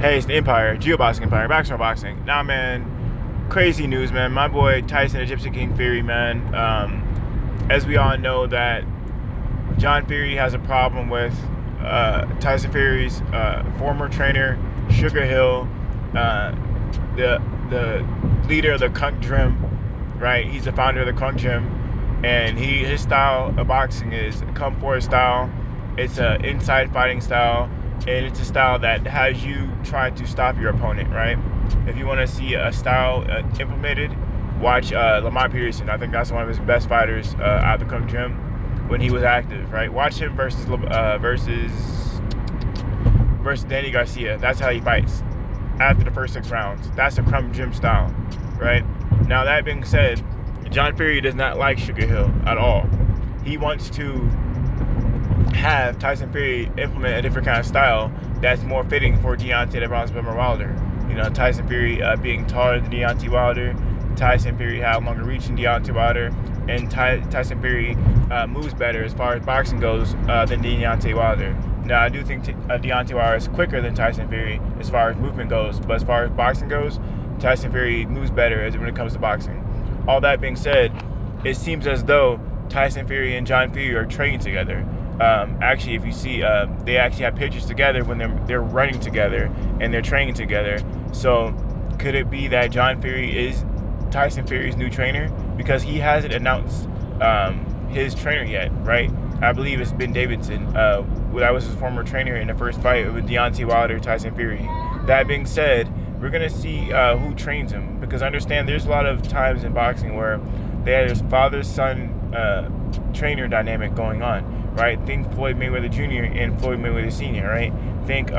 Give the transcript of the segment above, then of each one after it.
Hey, it's the Empire, Geoboxing Empire, Backstore Boxing. Nah, man, crazy news, man. My boy Tyson, the Gypsy King Fury, man. As we all know, that John Fury has a problem with Tyson Fury's former trainer, Sugar Hill, the leader of the Kunk Gym, right? He's the founder of the Kunk Gym, and his style of boxing is come forward style. It's an inside fighting style. And it's a style that has you try to stop your opponent, right? If you want to see a style implemented, watch Lamont Peterson. I think that's one of his best fighters out of the Kunk Gym when he was active, right? Watch him versus Danny Garcia. That's how he fights after the first 6 rounds. That's a Kunk Gym style, right? Now, that being said, John Fury does not like Sugar Hill at all. He wants to have Tyson Fury implement a different kind of style that's more fitting for Deontay the Bronze Bomber Wilder. You know, Tyson Fury being taller than Deontay Wilder, Tyson Fury had longer reach than Deontay Wilder, and Tyson Fury moves better as far as boxing goes than Deontay Wilder. Now, I do think Deontay Wilder is quicker than Tyson Fury as far as movement goes, but as far as boxing goes, Tyson Fury moves better when it comes to boxing. All that being said, it seems as though Tyson Fury and John Fury are training together. Actually, if you see, they actually have pictures together when they're running together and they're training together. So, could it be that John Fury is Tyson Fury's new trainer? Because he hasn't announced his trainer yet, right? I believe it's Ben Davidson. That was his former trainer in the first fight with Deontay Wilder, Tyson Fury. That being said, we're gonna see who trains him, because understand there's a lot of times in boxing where there's father-son trainer dynamic going on. Right? Think Floyd Mayweather Jr. and Floyd Mayweather Sr., right? Think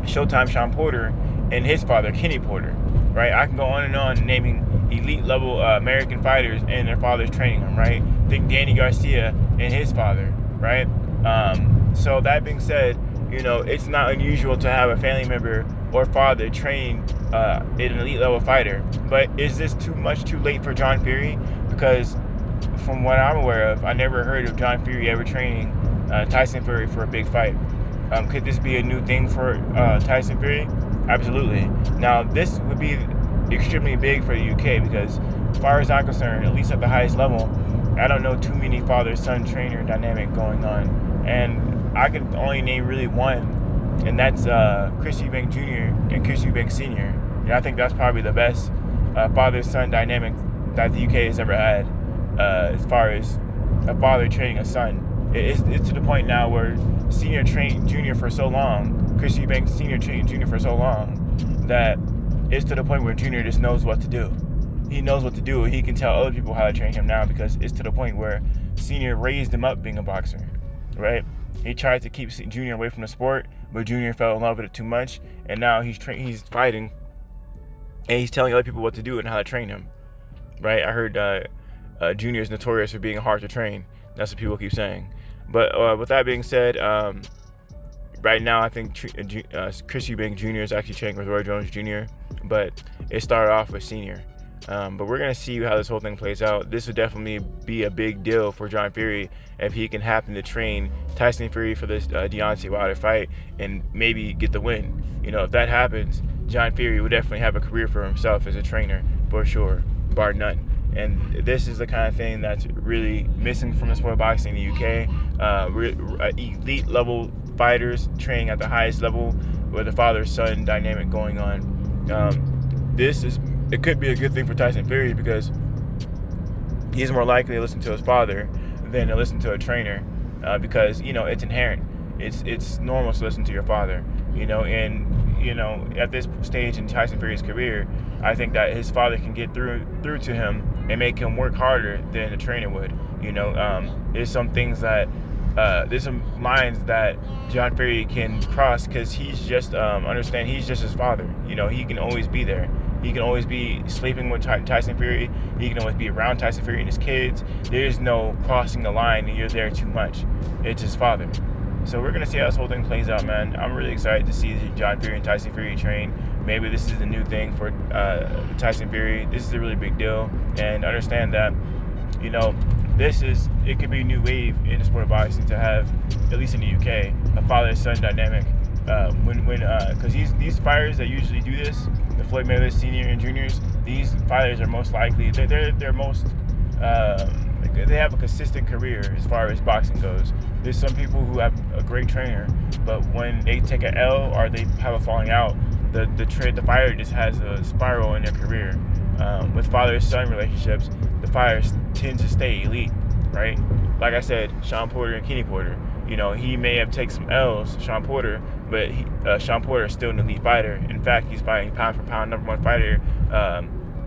Showtime Sean Porter and his father, Kenny Porter, right? I can go on and on naming elite level American fighters and their fathers training them, right? Think Danny Garcia and his father, right? So that being said, you know, it's not unusual to have a family member or father train an elite level fighter. But is this too late for John Fury? Because from what I'm aware of, I never heard of John Fury ever training Tyson Fury for a big fight. Could this be a new thing for Tyson Fury? Absolutely. Now, this would be extremely big for the UK because, as far as I'm concerned, at least at the highest level, I don't know too many father-son trainer dynamic going on. And I can only name really one, and that's Chris Eubank Jr. and Chris Eubank Sr. And I think that's probably the best father-son dynamic that the UK has ever had. As far as a father training a son, it's to the point now where Senior trained Junior for so long, Chris Eubanks Senior trained Junior for so long, that it's to the point where Junior just knows what to do. He knows what to do, and he can tell other people how to train him now, because it's to the point where Senior raised him up being a boxer, right? He tried to keep Junior away from the sport, but Junior fell in love with it too much, and now he's fighting, and he's telling other people what to do and how to train him, right? I heard Junior is notorious for being hard to train. That's what people keep saying. But with that being said, right now I think Chris Eubank Jr. is actually training with Roy Jones Jr., but it started off with Senior. But we're going to see how this whole thing plays out. This would definitely be a big deal for John Fury if he can happen to train Tyson Fury for this Deontay Wilder fight and maybe get the win. You know, if that happens, John Fury would definitely have a career for himself as a trainer, for sure, bar none. And this is the kind of thing that's really missing from the sport of boxing in the UK. Elite level fighters training at the highest level with a father-son dynamic going on. It could be a good thing for Tyson Fury because he's more likely to listen to his father than to listen to a trainer, because, you know, it's inherent. It's normal to listen to your father, you know, and, you know, at this stage in Tyson Fury's career, I think that his father can get through to him and make him work harder than a trainer would. You know, there's some things that there's some lines that John Fury can cross because he's just he's just his father. You know, he can always be there. He can always be sleeping with Tyson Fury. He can always be around Tyson Fury and his kids. There's no crossing the line and you're there too much. It's his father. So we're going to see how this whole thing plays out, man. I'm really excited to see John Fury and Tyson Fury train. Maybe this is the new thing for Tyson Fury. This is a really big deal. And understand that, you know, it could be a new wave in the sport of boxing to have, at least in the UK, a father-son dynamic Because these fighters that usually do this, the Floyd Mayweather senior and juniors, these fighters are most likely they're most they have a consistent career as far as boxing goes. There's some people who have a great trainer, but when they take an L or they have a falling out, the fighter just has a spiral in their career. With father-son relationships, the fighters tend to stay elite, right? Like I said, Sean Porter and Kenny Porter. He may have taken some L's, Sean Porter, but Sean Porter is still an elite fighter. In fact, he's fighting pound for pound #1 fighter,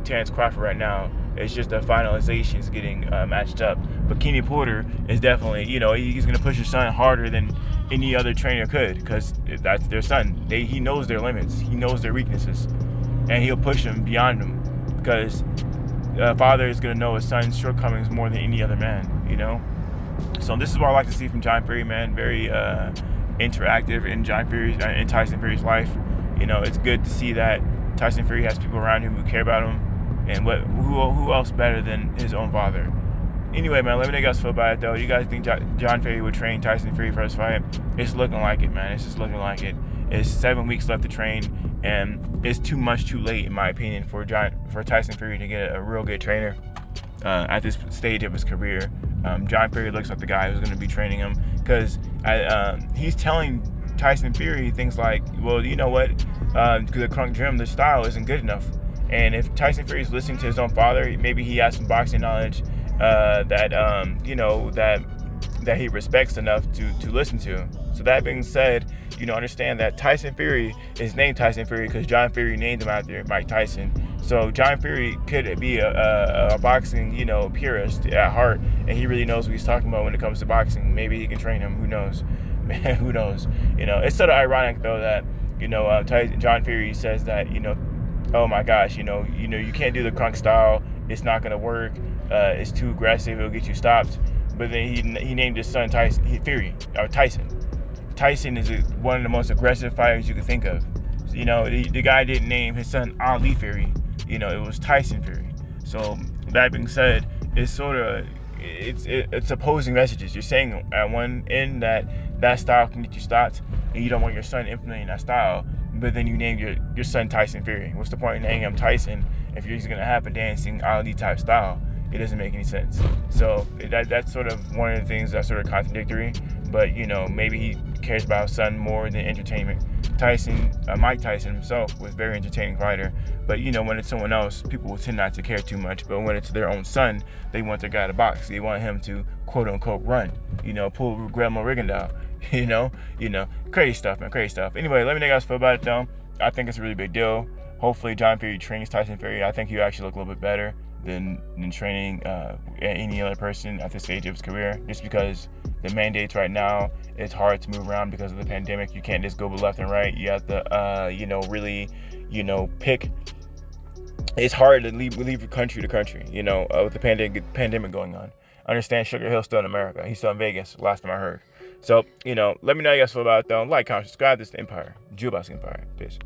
Terrence Crawford right now. It's just the finalization is getting matched up. But Kenny Porter is definitely, he's going to push his son harder than any other trainer could, because that's their son. He knows their limits. He knows their weaknesses. And he'll push them beyond them, because a father is going to know his son's shortcomings more than any other man, So this is what I like to see from John Fury, man. Very interactive in Tyson Fury's life. It's good to see that Tyson Fury has people around him who care about him, and who else better than his own father. Anyway, man, let me know you guys feel about it, though. You guys think John Fury would train Tyson Fury for his fight? It's looking like it, man. It's just looking like it. It's 7 weeks left to train, and it's too late, in my opinion, for Tyson Fury to get a real good trainer at this stage of his career. John Fury looks like the guy who's going to be training him, because he's telling Tyson Fury things like, well, you know what, because the Crunk Gym, the style isn't good enough. And if Tyson Fury is listening to his own father, maybe he has some boxing knowledge that he respects enough to listen to. So that being said, understand that Tyson Fury is named Tyson Fury because John Fury named him after Mike Tyson. So John Fury could be a boxing, purist at heart, and he really knows what he's talking about when it comes to boxing. Maybe he can train him. Who knows? Man, who knows? It's sort of ironic though that John Fury says that oh my gosh, you can't do the Crunk style. It's not gonna work. It's too aggressive. It'll get you stopped. But then he named his son Tyson. Tyson is one of the most aggressive fighters you could think of. The guy didn't name his son Ali Fury. It was Tyson Fury. So that being said, it's opposing messages. You're saying at one end that style can get you stopped, and you don't want your son implementing that style. But then you named your son Tyson Fury. What's the point in naming him Tyson if you're just gonna have a dancing Ali type style? It doesn't make any sense. So that's sort of one of the things that's sort of contradictory. But maybe he cares about his son more than entertainment. Mike Tyson himself was a very entertaining fighter. But when it's someone else, people will tend not to care too much. But when it's their own son, they want their guy to box. They want him to quote unquote run. Pull Grandma Rigondeaux. Crazy stuff, man. Crazy stuff. Anyway, let me know how you guys feel about it, though. I think it's a really big deal. Hopefully, John Fury trains Tyson Fury. I think he'll actually look a little bit better than training any other person at this stage of his career, just because the mandates right now, it's hard to move around because of the pandemic. You can't just go left and right. You have to really pick. It's hard to leave country to country, with the pandemic going on. I understand Sugar Hill's still in America. He's still in Vegas, last time I heard. So, let me know how you guys feel about it, though. Like, comment, subscribe. This is the Empire. Jewel Box Empire. Peace.